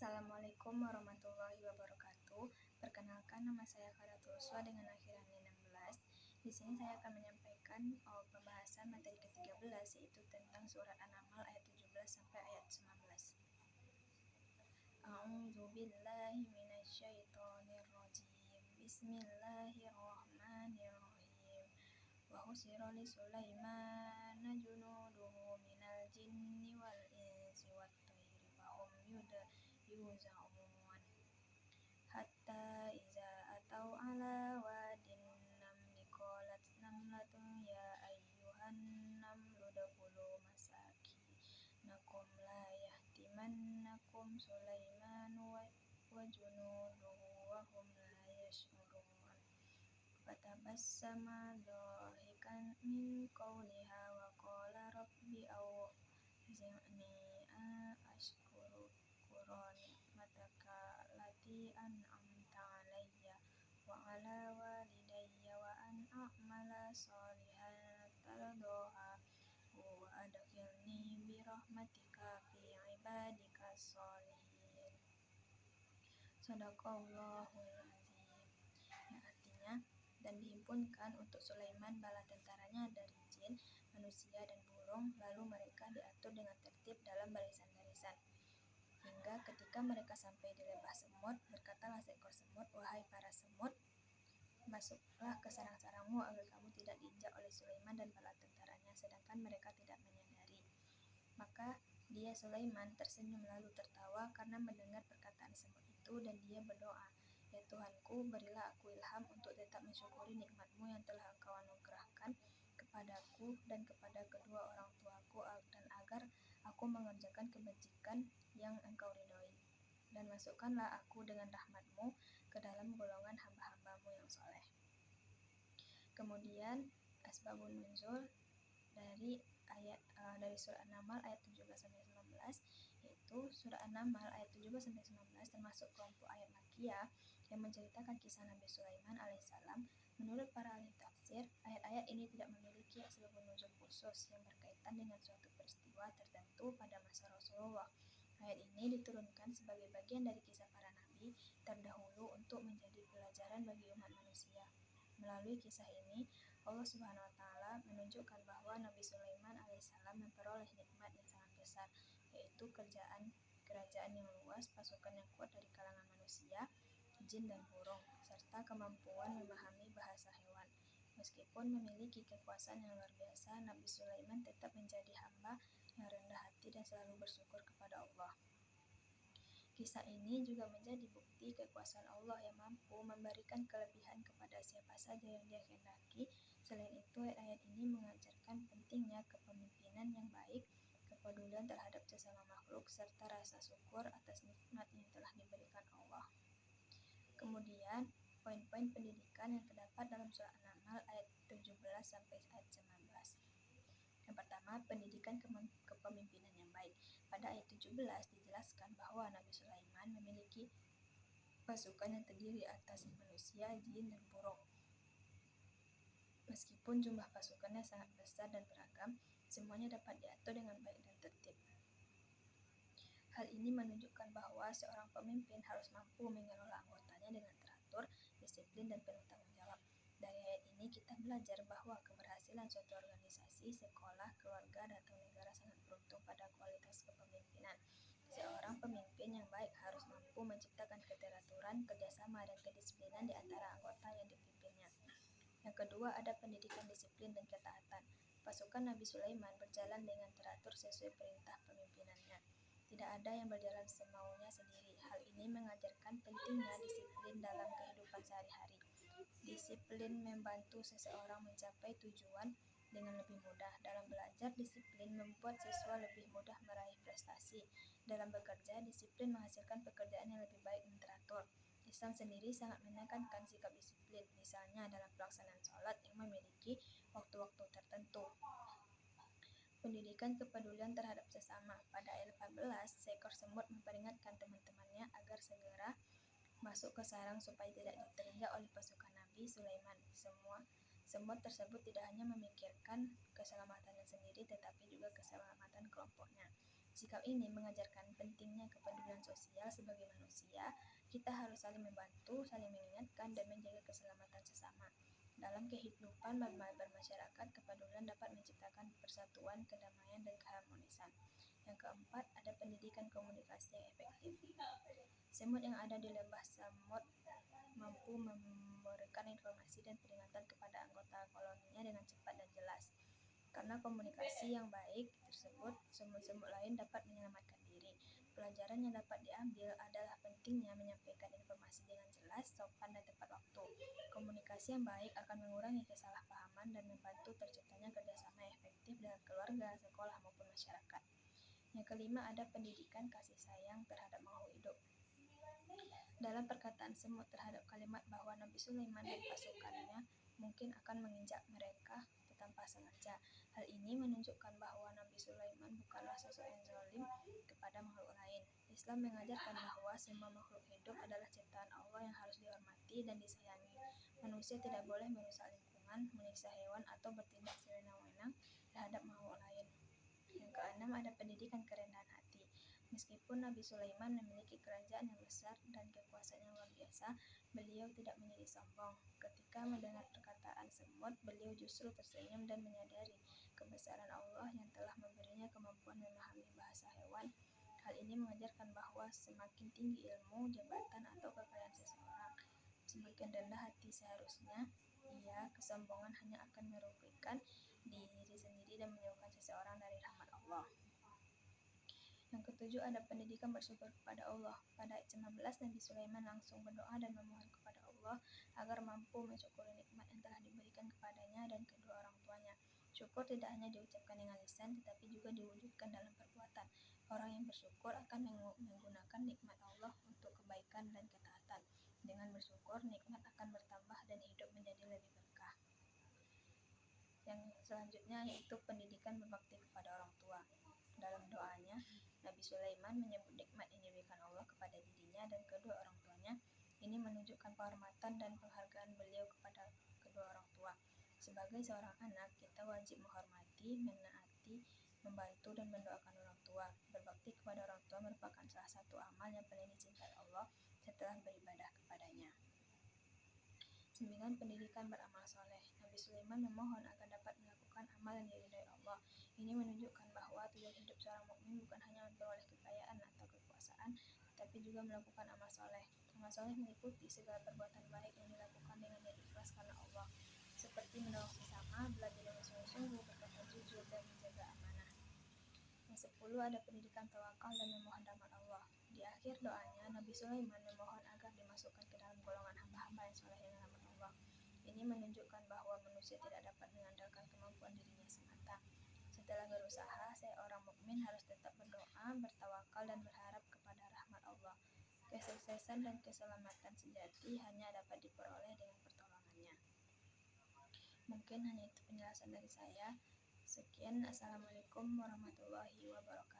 Assalamualaikum warahmatullahi wabarakatuh. Perkenalkan, nama saya Kharatul Uswa dengan akhiran 16. Di sini saya akan menyampaikan pembahasan materi ke-13, yaitu tentang surat An-Naml ayat 17 sampai ayat 19. A'udzu billahi minasyaitonir rajim. Bismillahirrahmanirrahim. Wa husira li Sulaimana junuduhu minal jinni wal insi wat tayri fahum yuzaun hatta iza atau ala wadin namli qalat namlatun ya ayyuhan namlu dakhulu masakinakum la yahtimannakum Sulaimanu wa junuduhu wa hum la yash'urun. Fatabassama dhahikan min qawliha wa qala rabbi awzi'ni ashkuru ni'mataka allati an'amta alayya wa ala walidayya wa an a'mala shalihan tardaha wa adkhilni bi rahmatika fi ibadika sholihin. Shadaqallahul azim. Yang artinya, dan dihimpunkan untuk Sulaiman bala tentaranya dari jin, manusia, dan burung, lalu mereka diatur dengan tertib dalam barisan-barisan. Hingga ketika mereka sampai di lembah semut, berkatalah seekor semut, wahai para semut, masuklah ke sarang-sarangmu agar kamu tidak diinjak oleh Sulaiman dan bala tentaranya, sedangkan mereka tidak menyadari. Maka dia Sulaiman tersenyum lalu tertawa karena mendengar perkataan semut itu, dan dia berdoa, ya Tuhanku, berilah aku ilham untuk tetap mensyukuri nikmat-Mu yang telah Engkau anugerahkan kepadaku dan kepada kedua orang tuaku, dan agar aku mengerjakan kebajikan yang Engkau ridhoi, dan masukkanlah aku dengan rahmat-Mu ke dalam golongan hamba-hamba-Mu yang soleh. Kemudian asbabun nuzul dari surat An-Naml ayat 17-19, yaitu surat An-Naml ayat 17-19 termasuk kelompok ayat Makkiyah yang menceritakan kisah Nabi Sulaiman alaihissalam. Menurut para ahli tafsir, ayat-ayat ini tidak memiliki asbabun nuzul khusus yang berkaitan dengan suatu peristiwa tertentu pada masa Rasulullah. Ayat ini diturunkan sebagai bagian dari kisah para nabi terdahulu untuk menjadi pelajaran bagi umat manusia. Melalui kisah ini, Allah Subhanahu wa Ta'ala menunjukkan bahwa Nabi Sulaiman alaihissalam memperoleh nikmat yang sangat besar, yaitu kerajaan yang luas, pasukan yang kuat dari kalangan manusia, jin dan burung, serta kemampuan memahami bahasa hewan. Meskipun memiliki kekuasaan yang luar biasa, Nabi Sulaiman tetap menjadi hamba yang rendah hati dan selalu bersyukur kepada Allah. Kisah ini juga menjadi bukti kekuasaan Allah yang mampu memberikan kelebihan kepada siapa saja yang Dia kehendaki. Selain itu, ayat-ayat ini mengajarkan pentingnya kepemimpinan yang baik, kepedulian terhadap sesama makhluk, serta rasa syukur atas nikmat yang telah diberikan Allah. Kemudian, poin-poin pendidikan yang terdapat dalam surat An-Naml ayat 17 sampai ayat 19. Yang pertama, pendidikan kepemimpinan yang baik. Pada ayat 17 dijelaskan bahwa Nabi Sulaiman memiliki pasukan yang terdiri atas manusia, jin, dan burung. Meskipun jumlah pasukannya sangat besar dan beragam, semuanya dapat diatur dengan baik dan tertib. Hal ini menunjukkan bahwa seorang pemimpin harus mampu mengelola anggotanya dengan teratur, disiplin, dan penuh tanggung jawab. Dari ayat ini kita belajar bahwa keberhasilan suatu organisasi, sekolah, keluarga, atau negara sangat bergantung pada kualitas kepemimpinan. Seorang pemimpin yang baik harus mampu menciptakan keteraturan, kerjasama, dan kedisiplinan di antara anggota yang dipimpinnya. Yang kedua, ada pendidikan disiplin dan ketaatan. Pasukan Nabi Sulaiman berjalan dengan teratur sesuai perintah pemimpinannya. Tidak ada yang berjalan semaunya sendiri. Hal ini mengajarkan pentingnya disiplin dalam kehidupan sehari-hari. Disiplin membantu seseorang mencapai tujuan dengan lebih mudah. Dalam belajar, disiplin membuat siswa lebih mudah meraih prestasi. Dalam bekerja, disiplin menghasilkan pekerjaan yang lebih baik dan teratur. Islam sendiri sangat menekankan sikap disiplin, misalnya dalam pelaksanaan sholat yang memiliki waktu-waktu tertentu. Pendidikan kepedulian terhadap sesama. Pada ayat 18, seekor semut memperingatkan teman-temannya agar segera masuk ke sarang supaya tidak diterinjak oleh pasukan Nabi Sulaiman. Semut tersebut tidak hanya memikirkan keselamatannya sendiri, tetapi juga keselamatan kelompoknya. Sikap ini mengajarkan pentingnya kepedulian sosial sebagai manusia, kita harus saling membantu, saling mengingatkan, dan menjaga keselamatan sesama. Dalam kehidupan bermasyarakat, kepedulian dapat menciptakan persatuan, kedamaian, dan keharmonisan. Yang keempat, ada pendidikan komunikasi yang efektif. Semut yang ada di lembah semut mampu memberikan informasi dan peringatan kepada anggota koloninya dengan cepat dan jelas. Karena komunikasi yang baik tersebut, semut-semut lain dapat menyelamatkan diri. Pelajaran yang dapat diambil adalah pentingnya menyampaikan informasi dengan jelas, sopan, dan tepat waktu. Komunikasi yang baik akan mengurangi kesalahpahaman dan membantu terciptanya kerjasama yang efektif dalam keluarga, sekolah, maupun masyarakat. Yang kelima, ada pendidikan kasih sayang terhadap makhluk hidup. Dalam perkataan semut terhadap kalimat bahwa Nabi Sulaiman dan pasukannya mungkin akan menginjak mereka tanpa sengaja. Hal ini menunjukkan bahwa Nabi Sulaiman bukanlah sosok yang zalim kepada makhluk lain. Islam mengajarkan bahwa semua makhluk hidup adalah ciptaan Allah yang harus dihormati dan disayangi. Manusia tidak boleh merusak lingkungan, menyiksa hewan, atau bertindak sewenang-wenang terhadap makhluk lain. Yang keenam, ada pendidikan kerendahan hati. Meskipun Nabi Sulaiman memiliki kerajaan yang besar dan kekuasaan yang luar biasa, beliau tidak menjadi sombong. Ketika mendengar perkataan semut, beliau justru tersenyum dan menyadari kebesaran Allah yang telah memberinya kemampuan memahami bahasa hewan. Hal ini mengajarkan bahwa semakin tinggi ilmu, jabatan, atau kekayaan seseorang, semakin rendah hati seharusnya ia. Kesombongan hanya akan merugikan diri sendiri dan menjauhkan seseorang dari rahmat Allah. Yang ketujuh, ada pendidikan bersyukur kepada Allah. Pada ayat 19, Nabi Sulaiman langsung berdoa dan memohon kepada Allah agar mampu mensyukuri nikmat yang telah diberikan kepadanya dan kedua orang tuanya. Syukur tidak hanya diucapkan dengan lisan, tetapi juga diwujudkan dalam perbuatan. Orang yang bersyukur akan menggunakan nikmat Allah untuk kebaikan dan ketaatan. Dengan bersyukur, nikmat akan bertambah dan hidup menjadi lebih berkah. Yang selanjutnya yaitu pendidikan berbakti kepada orang tua. Dalam doanya, Nabi Sulaiman menyebut nikmat yang diberikan Allah kepada dirinya dan kedua orang tuanya. Ini menunjukkan penghormatan dan penghargaan beliau kepada kedua orang tua. Sebagai seorang anak, kita wajib menghormati, menaati, membantu, dan mendoakan orang tua. Berbakti kepada orang tua merupakan salah satu amal yang paling dicintai Allah setelah beribadah kepadanya. 9. Pendidikan beramal soleh. Nabi Sulaiman memohon agar dapat melakukan amal yang diridhai Allah. Ini menunjukkan bahwa tujuan hidup seorang mukmin bukan hanya memperoleh kekayaan atau kekuasaan, tetapi juga melakukan amal soleh. Amal soleh meliputi segala perbuatan baik yang dilakukan dengan niat ikhlas karena Allah, seperti menolong sesama, belajar dengan sungguh-sungguh, berkata jujur, dan menjaga amanah. Yang 10. Ada pendidikan tawakal dan memohon rahmat Allah. Di akhir doanya, Nabi Sulaiman memohon agar dimasukkan ke dalam golongan hamba-hamba yang soleh dengan rahmat Allah. Ini menunjukkan bahwa manusia tidak dapat mengandalkan kemampuan dirinya semata. Setelah berusaha, seorang mukmin harus tetap berdoa, bertawakal, dan berharap kepada rahmat Allah. Kesuksesan dan keselamatan sejati hanya dapat diperoleh dengan pertolongannya. Mungkin hanya itu penjelasan dari saya. Sekian, Assalamualaikum warahmatullahi wabarakatuh.